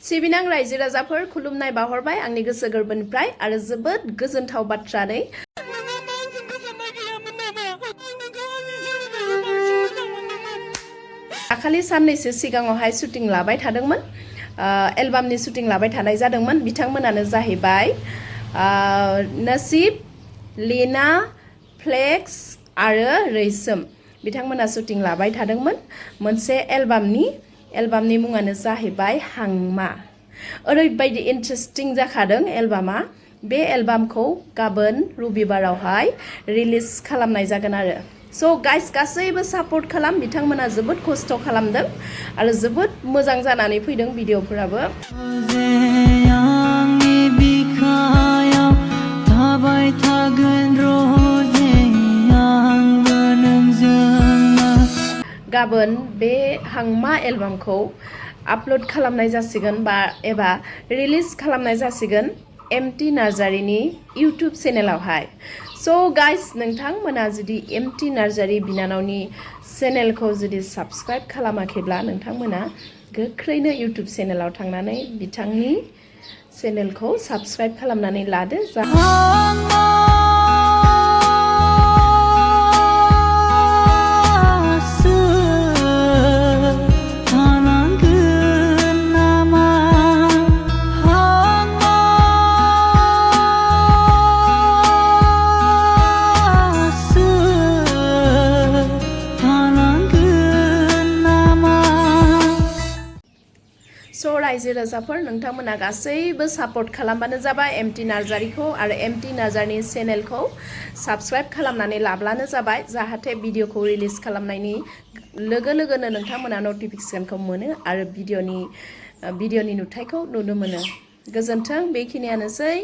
सिबिनां रायजो राजाफोर खुलुमनाय बावहरबाय आंनि गोसो गोरबोनिफ्राय आरो जोबोद गोजोनथाव बाथ्रा नै दाखालि साननैसो सिगाङावहाय शुटिं लाबाय थादोंमोन एलबामनि शुटिं लाबाय थानाय जादोंमोन बिथांमोनानो जाहैबाय नसीब लीना फ्लेक्स आरो रैसोम बिथांमोना शुटिं लाबाय थादोंमोन मोनसे एलबामनि मुङानो जाहैबाय हांमा ओरैबायदि इन्टारेस्टिं जाखादों एलबामा बे एलबामखौ गाबोन रबिबारावहाय रिलिज खालामनाय जागोन आरो स' गाइस गासैबो सापर्ट खालाम बिथांमोना जोबोद खस्थ' खालामदों आरो जोबोद मोजां जानानै फैदों भिडिअफोराबो गाबोन बे हांमा एलबामखौ आपल'ड खालामनाय जासिगोन एबा रिलिज खालामनाय जासिगोन एमटि नार्जारिनि इउटुब चेनेलावहाय स' गाइस नोंथांमोना जुदि एमटि नार्जारि बिनानावनि चेनेलखौ जुदि साबस्क्राइब खालामाखैब्ला नोंथांमोना गोख्रैनो इउटुब चेनेलाव थांनानै बिथांनि चेनेलखौ साबस्क्राइब खालामनानै लादो स' रायजो राजाफोर नोंथांमोना गासैबो सापर्ट खालामबानो जाबाय एमटि नार्जारिखौ आरो एमटि नार्जारिनि चेनेलखौ साबस्क्राइब खालामनानै लाब्लानो जाबाय जाहाथे भिडिअखौ रिलिज खालामनायनि लोगो लोगोनो नोंथांमोना नटिफिकेसनखौ मोनो आरो भिडिअनि नुथायखौ नुनो मोनो गोजोन्थों बेखिनियानोसै